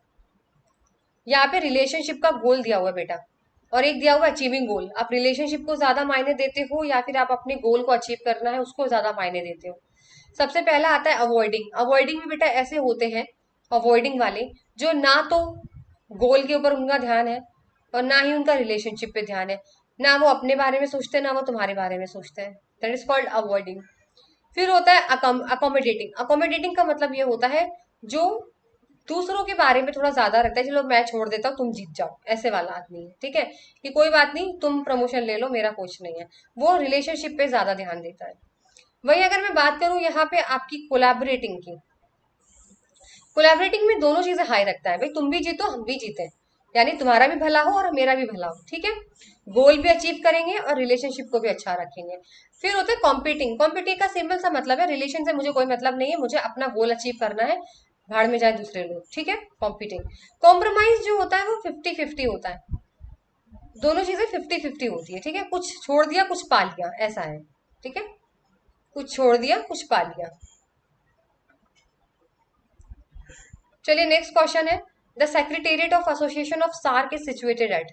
यहाँ पे रिलेशनशिप का गोल दिया हुआ है बेटा, और एक दिया हुआ अचीविंग गोल। आप रिलेशनशिप को ज्यादा मायने देते हो या फिर आप अपने गोल को अचीव करना है उसको ज्यादा मायने देते हो? सबसे पहला आता है अवॉइडिंग। अवॉइडिंग में बेटा ऐसे होते हैं अवॉइडिंग वाले जो ना तो गोल के ऊपर उनका ध्यान है और ना ही उनका रिलेशनशिप पे ध्यान है, ना वो अपने बारे में सोचते हैं ना वो तुम्हारे बारे में सोचते हैं। That is called avoiding. फिर होता है अकोमोडेटिंग। अकोमोडेटिंग का मतलब ये होता है जो दूसरों के बारे में थोड़ा ज्यादा रहता है, चलो मैं छोड़ देता हूँ तुम जीत जाओ, ऐसे वाला आदमी है। ठीक है, कि कोई बात नहीं तुम प्रमोशन ले लो मेरा कुछ नहीं है। वो रिलेशनशिप पे ज्यादा ध्यान देता है। वही अगर मैं बात करूं यहाँ पे आपकी कोलैबोरेटिंग की, कोलैबोरेटिंग में दोनों चीजें हाई रखता है, भाई तुम भी जीतो हम भी जीते, यानी तुम्हारा भी भला हो और मेरा भी भला हो। ठीक है, गोल भी अचीव करेंगे और रिलेशनशिप को भी अच्छा रखेंगे। फिर होता है कॉम्पीटिंग। कॉम्पीटिंग का सिंपल सा मतलब है रिलेशन से मुझे कोई मतलब नहीं है, मुझे अपना गोल अचीव करना है, भाड़ में जाए दूसरे लोग। ठीक है, कॉम्पीटिंग। कॉम्प्रोमाइज जो होता है वो 50-50 होता है, दोनों चीजें 50-50 होती है। ठीक है, कुछ छोड़ दिया कुछ पा लिया, ऐसा है। ठीक है, कुछ छोड़ दिया कुछ पा लिया। चलिए नेक्स्ट क्वेश्चन है, the secretariat of association of SAARC is situated at.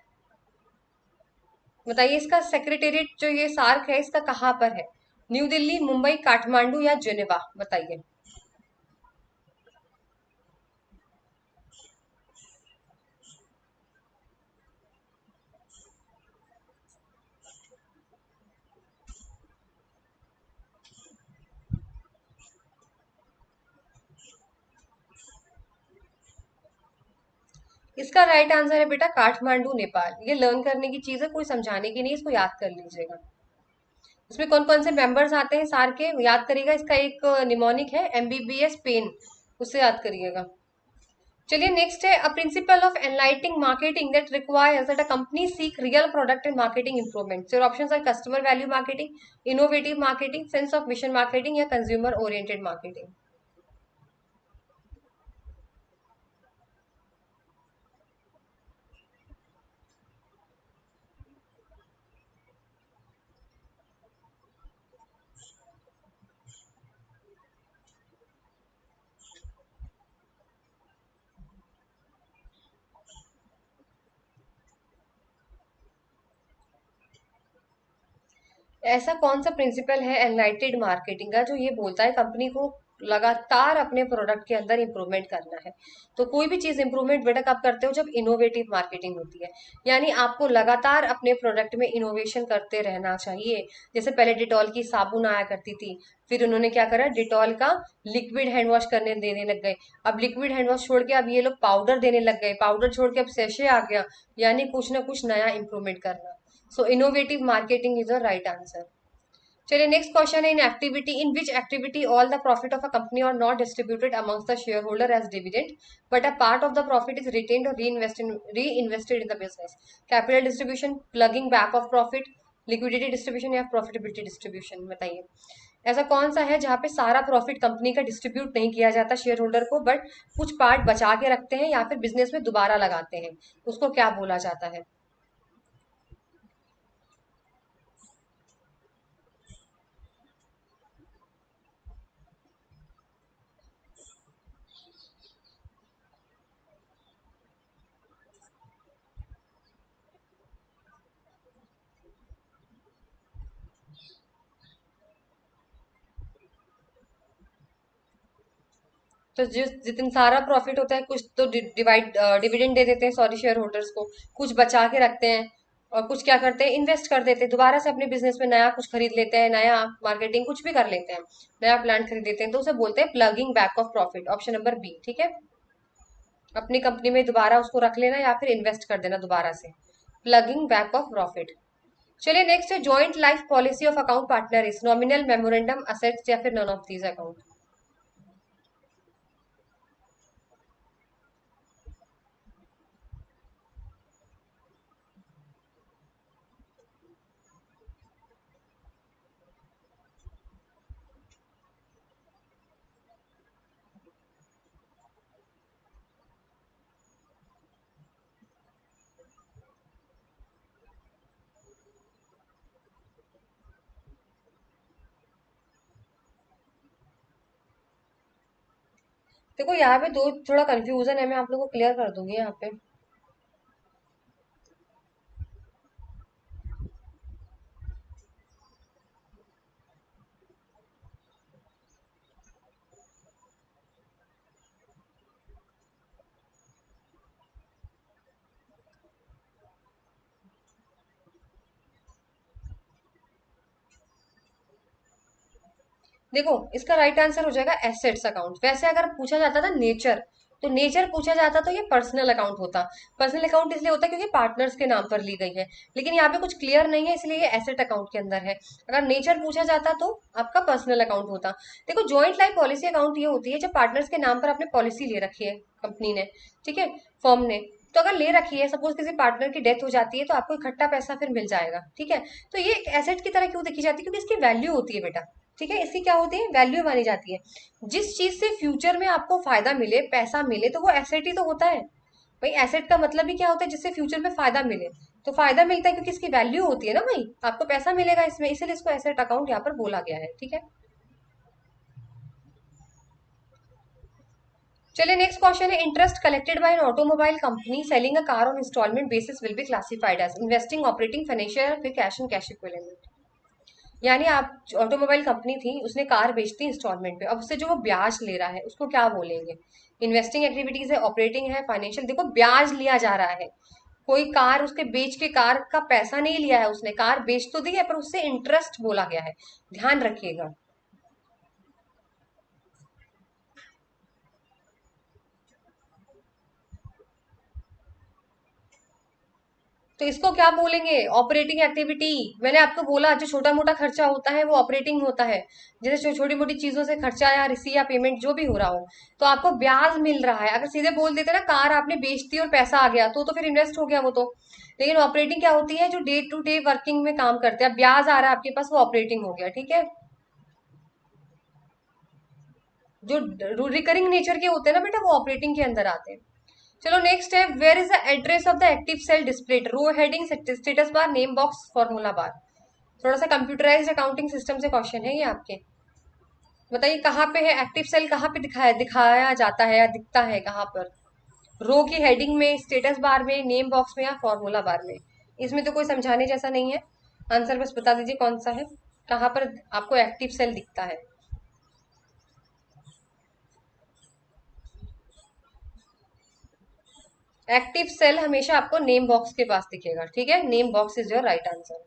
बताइए इसका सेक्रेटेरिएट जो ये सार्क है इसका कहाँ पर है? न्यू दिल्ली, मुंबई, काठमांडू या जेनेवा? बताइए। इसका राइट आंसर है बेटा काठमांडू, नेपाल। ये लर्न करने की चीज है, कोई समझाने की नहीं, इसको याद कर लीजिएगा। इसमें कौन कौन से मेंबर्स आते हैं सार के याद करिएगा। इसका एक निमोनिक है एमबीबीएस पेन, उससे याद करिएगा। चलिए नेक्स्ट है, a principle of enlightened marketing that requires that a company seek real product and marketing improvements. Your options are customer value marketing, innovative marketing, sense of mission marketing या consumer oriented marketing. ऐसा कौन सा principal है एनलाइटेड marketing का जो ये बोलता है कंपनी को लगातार अपने प्रोडक्ट के अंदर इंप्रूवमेंट करना है? तो कोई भी चीज इंप्रूवमेंट बेटा कब करते हो? जब इनोवेटिव मार्केटिंग होती है, यानी आपको लगातार अपने प्रोडक्ट में इनोवेशन करते रहना चाहिए। जैसे पहले डिटॉल की साबुन आया करती थी, फिर उन्होंने क्या करा, डिटॉल का लिक्विड हैंड वॉश करने देने लग गए। अब लिक्विड हैंड वॉश छोड़ के अब ये लोग पाउडर देने लग गए, पाउडर छोड़ के अब सेशे आ गया, यानी कुछ ना कुछ नया इंप्रूवमेंट करना। So innovative marketing is the right answer. चलिए नेक्स्ट क्वेश्चन है, in which activity all the profit of a company are not distributed amongst the shareholder as dividend but a part of the profit is retained और reinvested in the business? Capital distribution, ploughing back of profit, liquidity distribution या profitability distribution? बताइए ऐसा कौन सा है जहां पे सारा प्रॉफिट कंपनी का डिस्ट्रीब्यूट नहीं किया जाता शेयर होल्डर को, बट कुछ पार्ट बचा के रखते हैं या फिर बिजनेस में दोबारा लगाते हैं, उसको क्या बोला जाता है? तो जितने सारा प्रॉफिट होता है कुछ तो डिविडेंड दे देते हैं, सॉरी, शेयर होल्डर्स को, कुछ बचा के रखते हैं और कुछ क्या करते हैं, इन्वेस्ट कर देते हैं, दोबारा से अपने बिजनेस में नया कुछ खरीद लेते हैं, नया मार्केटिंग कुछ भी कर लेते हैं, नया प्लांट खरीद लेते हैं, तो उसे बोलते हैं ploughing back of profit. Option number B, ठीक है। अपनी कंपनी में दोबारा उसको रख लेना या फिर इन्वेस्ट कर देना दोबारा से, प्लगिंग बैक ऑफ प्रॉफिट। चलिए नेक्स्ट है, joint life policy of account partner is nominal, memorandum, assets या फिर नन ऑफ दीज अकाउंट? देखो यहाँ पे दो थोड़ा कंफ्यूजन है, मैं आप लोगों को क्लियर कर दूंगी यहाँ पे। देखो इसका राइट आंसर हो जाएगा एसेट्स अकाउंट। वैसे अगर पूछा जाता था नेचर, तो नेचर पूछा जाता तो ये पर्सनल अकाउंट होता। पर्सनल अकाउंट इसलिए होता है क्योंकि पार्टनर्स के नाम पर ली गई है, लेकिन यहाँ पे कुछ क्लियर नहीं है इसलिए ये एसेट अकाउंट के अंदर है। अगर नेचर पूछा जाता तो आपका पर्सनल अकाउंट होता। देखो ज्वाइंट लाइफ पॉलिसी अकाउंट ये होती है जब पार्टनर्स के नाम पर आपने पॉलिसी ले रखी है कंपनी ने, ठीक है, फर्म ने, तो अगर ले रखी है, सपोज किसी पार्टनर की डेथ हो जाती है तो आपको इकट्ठा पैसा फिर मिल जाएगा, ठीक है। तो ये एक एसेट की तरह क्यों देखी जाती है? क्योंकि इसकी वैल्यू होती है बेटा, ठीक है, इसकी क्या होती है, वैल्यू मानी जाती है। जिस चीज से फ्यूचर में आपको फायदा मिले, पैसा मिले, तो वो एसेट ही तो होता है। भाई एसेट का मतलब ही क्या होता है, जिससे फ्यूचर में फायदा मिले। तो फायदा मिलता है क्योंकि इसकी वैल्यू होती है ना भाई, आपको पैसा मिलेगा इसमें, इसीलिए इसको एसेट अकाउंट यहाँ पर बोला गया है, ठीक है। चलिए नेक्स्ट क्वेश्चन है, interest collected by an automobile company selling a car on instalment basis will be classified as investing, operating, financial, फिर कैश एंड कैश इक्विवेलेंट? यानी आप ऑटोमोबाइल कंपनी थी, उसने कार बेचती इंस्टॉलमेंट पे, अब उससे जो वो ब्याज ले रहा है उसको क्या बोलेंगे? इन्वेस्टिंग एक्टिविटीज है, ऑपरेटिंग है, फाइनेंशियल? देखो ब्याज लिया जा रहा है, कोई कार उसके बेच के, कार का पैसा नहीं लिया है उसने, कार बेच तो दी है पर उससे इंटरेस्ट बोला गया है, ध्यान रखिएगा। तो इसको क्या बोलेंगे? Operating activity. मैंने आपको बोला जो छोटा मोटा खर्चा होता है वो ऑपरेटिंग होता है, जैसे छोटी मोटी चीजों से खर्चा या रिसी या पेमेंट जो भी हो रहा हो, तो आपको ब्याज मिल रहा है। अगर सीधे बोल देते ना कार आपने बेच दी और पैसा आ गया, तो फिर इन्वेस्ट हो गया वो तो। लेकिन ऑपरेटिंग क्या होती है, जो डे टू डे वर्किंग में काम करते हैं, अब ब्याज आ रहा है आपके पास, वो ऑपरेटिंग हो गया, ठीक है। जो रिकरिंग नेचर के होते हैं ना बेटा, वो ऑपरेटिंग के अंदर आते हैं। चलो नेक्स्ट है, where is the address of the active cell displayed? Row heading, status bar, name box, formula bar? थोड़ा सा कंप्यूटराइज्ड अकाउंटिंग सिस्टम से क्वेश्चन है ये आपके। बताइए कहाँ पे है एक्टिव सेल, कहाँ पे दिखाया दिखाया जाता है या दिखता है कहाँ पर? रो की हेडिंग में, स्टेटस बार में, नेम बॉक्स में या फॉर्मूला बार में? इसमें तो कोई समझाने जैसा नहीं है, आंसर बस बता दीजिए कौन सा है, कहाँ पर आपको एक्टिव सेल दिखता है। एक्टिव सेल हमेशा आपको नेम बॉक्स के पास दिखेगा, ठीक है, name box is your right answer.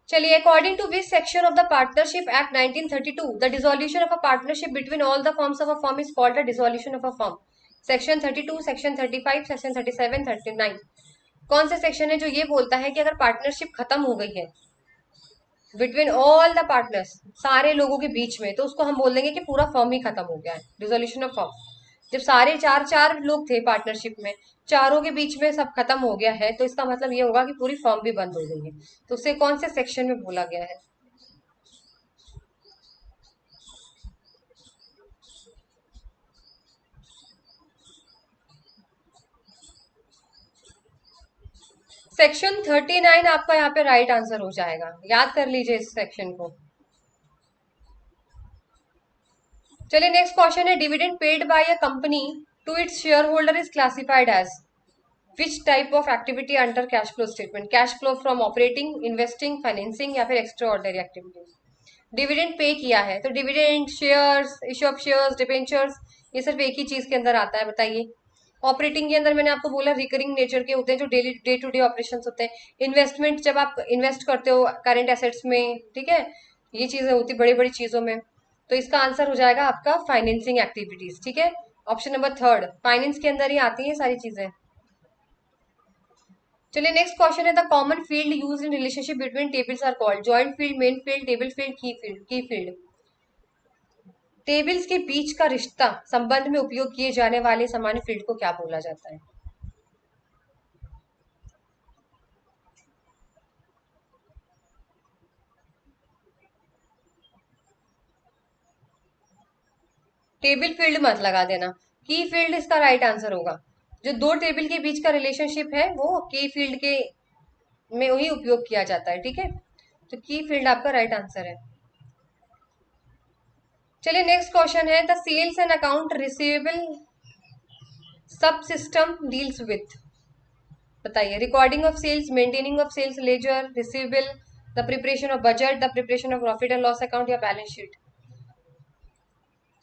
चलिए, according to which section of the partnership act 1932 the dissolution of a partnership between all the forms of a firm is called the dissolution of a firm? Section 32, section 35, section 37, 39? कौन सा section है जो ये बोलता है कि अगर partnership खत्म हो गई है बिटवीन ऑल द पार्टनर्स, सारे लोगों के बीच में, तो उसको हम बोल देंगे कि पूरा फर्म ही खत्म हो गया है, डिसोल्यूशन ऑफ फर्म। जब सारे चार चार लोग थे पार्टनरशिप में, चारों के बीच में सब खत्म हो गया है, तो इसका मतलब ये होगा कि पूरी फर्म भी बंद हो गई है। तो उसे कौन से सेक्शन में बोला गया है? सेक्शन 39 आपका यहाँ पे राइट आंसर हो जाएगा, याद कर लीजिए इस सेक्शन को। चलिए नेक्स्ट क्वेश्चन है, dividend paid by a company to its share holder is classified as which type of activity under cash flow statement? Cash flow from operating, investing, financing या फिर extra ordinary activities? Dividend pay किया है तो dividend, shares, issue of shares, debentures, ये सिर्फ एक ही चीज के अंदर आता है, बताइए। ऑपरेटिंग के अंदर मैंने आपको बोला रिकरिंग नेचर के होते हैं, जो daily day to day operation होते हैं। इन्वेस्टमेंट जब आप इन्वेस्ट करते हो करंट एसेट्स में, ठीक है, ये चीजें होती बड़ी बड़ी चीजों में। तो इसका आंसर हो जाएगा आपका फाइनेंसिंग एक्टिविटीज, ठीक है। ऑप्शन नंबर थर्ड, फाइनेंस के अंदर ही आती है सारी चीजें। चलिए नेक्स्ट क्वेश्चन है, the common field use in relationship between tables are called? Joint field, main field, table field, key field. Tables के बीच का रिश्ता संबंध में उपयोग किए जाने वाले सामान्य फील्ड को क्या बोला जाता है? टेबल फील्ड मत लगा देना, की फील्ड इसका राइट आंसर होगा। जो दो टेबल के बीच का रिलेशनशिप है वो की फील्ड के में वही उपयोग किया जाता है, ठीक है। तो की फील्ड आपका राइट आंसर है। चलिए नेक्स्ट क्वेश्चन है, the sales and account receivable sub system deals with? बताइए। Recording of sales, maintaining of sales ledger, receivable, the preparation of budget, the preparation of profit and loss account या balance sheet?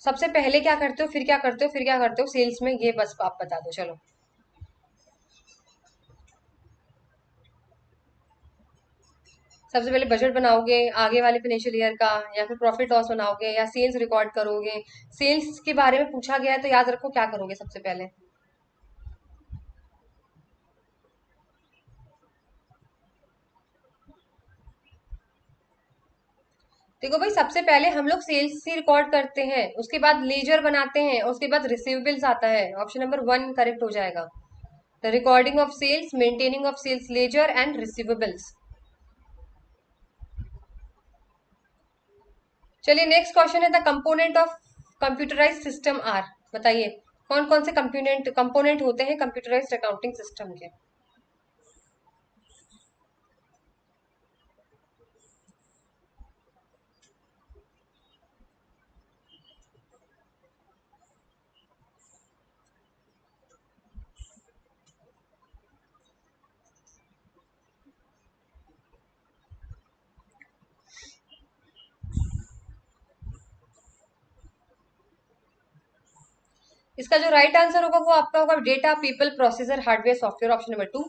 सबसे पहले क्या करते हो, फिर क्या करते हो, फिर क्या करते हो सेल्स में, ये बस आप बता दो चलो। सबसे पहले बजट बनाओगे आगे वाले फाइनेंशियल ईयर का, या फिर प्रॉफिट लॉस बनाओगे, या सेल्स रिकॉर्ड करोगे? सेल्स के बारे में पूछा गया है तो याद रखो क्या करोगे सबसे पहले। देखो भाई, सबसे पहले हम लोग सेल्स ही रिकॉर्ड करते हैं, उसके बाद लेजर बनाते हैं, उसके बाद रिसीवेबल्स आता है। ऑप्शन नंबर वन करेक्ट हो जाएगा। The recording of sales, maintaining of sales ledger and receivables. चलिए नेक्स्ट क्वेश्चन है, the component of computerise system are? बताइए। कौन कौन से कंपोनेंट कंपोनेंट होते हैं कंप्यूटराइज्ड अकाउंटिंग सिस्टम के? इसका जो राइट आंसर होगा वो आपका होगा data, people, processor, hardware, software. Option number two.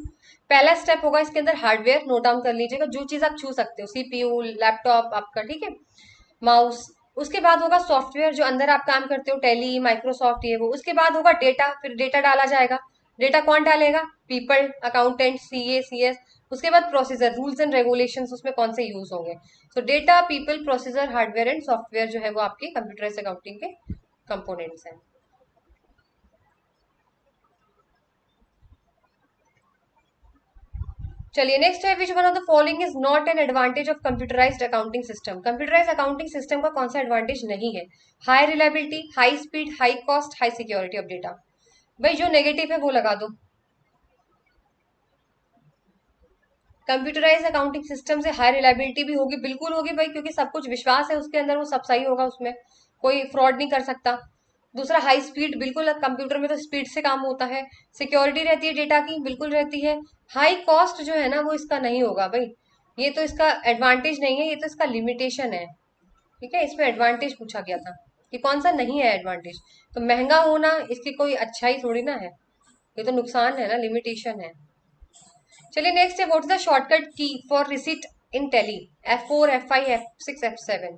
पहला स्टेप होगा इसके अंदर हार्डवेयर, नोट डाउन कर लीजिएगा, जो चीज आप छू सकते हो, सीपीयू, लैपटॉप आपका, ठीक है, माउस। उसके बाद होगा सॉफ्टवेयर, जो अंदर आप काम करते हो, टैली, माइक्रोसॉफ्ट, ये वो। उसके बाद होगा डेटा, फिर डेटा डाला जाएगा। डेटा कौन डालेगा? People, accountant, CA, CS. उसके बाद प्रोसीजर, रूल्स एंड रेगुलेशंस उसमें कौन से यूज होंगे। सो data, people, procedure, hardware and software जो है वो आपके कंप्यूटराइज्ड अकाउंटिंग के कंपोनेंट्स हैं। चलिए नेक्स्ट है, which one of the following is not an advantage of computerised accounting system? Computerised accounting system का कौन सा एडवांटेज नहीं है? High reliability, high speed, high cost, high security of data. भाई जो नेगेटिव है वो लगा दो। कंप्यूटराइज्ड अकाउंटिंग सिस्टम से हाई रिलायबिलिटी भी होगी, बिल्कुल होगी भाई, क्योंकि सब कुछ विश्वास है उसके अंदर, वो सब सही होगा, उसमें कोई फ्रॉड नहीं कर सकता। दूसरा हाई स्पीड, बिल्कुल कंप्यूटर में तो स्पीड से काम होता है। सिक्योरिटी रहती है डेटा की, बिल्कुल रहती है। हाई कॉस्ट जो है ना वो इसका नहीं होगा भाई, ये तो इसका एडवांटेज नहीं है, ये तो इसका लिमिटेशन है, ठीक है। इसमें एडवांटेज पूछा गया था कि कौन सा नहीं है एडवांटेज, तो महंगा होना इसकी कोई अच्छाई थोड़ी ना है, ये तो नुकसान है ना, लिमिटेशन है। चलिए नेक्स्ट है, व्हाट इज द शॉर्टकट की for receipt in tally? F4, F5, F6, F7?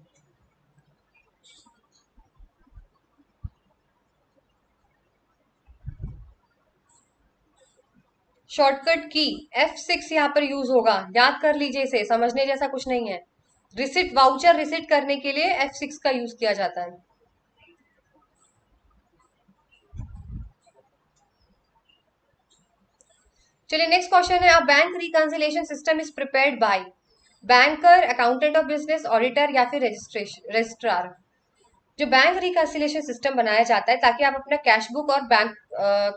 Shortcut की F6 यहाँ पर यूज होगा, याद कर लीजिए, इसे समझने जैसा कुछ नहीं है। रिसिट वाउचर रिसिट करने के लिए F6 का यूज किया जाता है। चलिए नेक्स्ट क्वेश्चन है, a bank reconciliation system is prepared by banker, accountant of business, auditor या फिर रजिस्ट्रार। जो बैंक रिकंसिलिएशन सिस्टम बनाया जाता है ताकि आप अपना कैश बुक और बैंक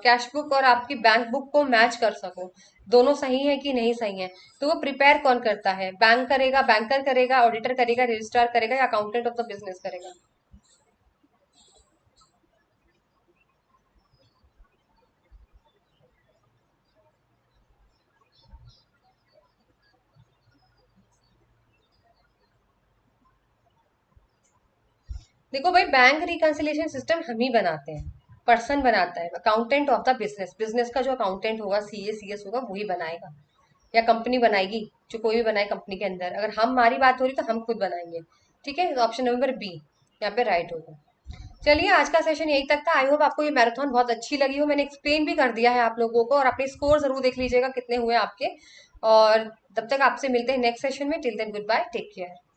कैश बुक और आपकी बैंक बुक को मैच कर सको, दोनों सही है कि नहीं सही है, तो वो प्रिपेयर कौन करता है? बैंक करेगा, बैंकर करेगा, ऑडिटर करेगा, रजिस्ट्रार करेगा या अकाउंटेंट ऑफ द बिजनेस करेगा? देखो भाई, बैंक रिकंसिलिएशन सिस्टम हम ही बनाते हैं, पर्सन बनाता है, accountant of the business, business का जो अकाउंटेंट होगा, सीए सीएस होगा, वही बनाएगा, या कंपनी बनाएगी, जो कोई भी बनाए कंपनी के अंदर। अगर हम हमारी बात हो रही तो हम खुद बनाएंगे। ठीक है, तो ऑप्शन नंबर बी यहाँ पे राइट होगा। चलिए आज का सेशन यही तक था। आई होप आपको ये मैराथन बहुत अच्छी लगी हो, मैंने एक्सप्लेन भी कर दिया है आप लोगों को, और अपने स्कोर जरूर देख लीजिएगा कितने हुए आपके। और तब तक आपसे मिलते हैं नेक्स्ट सेशन में। Till then goodbye, take care.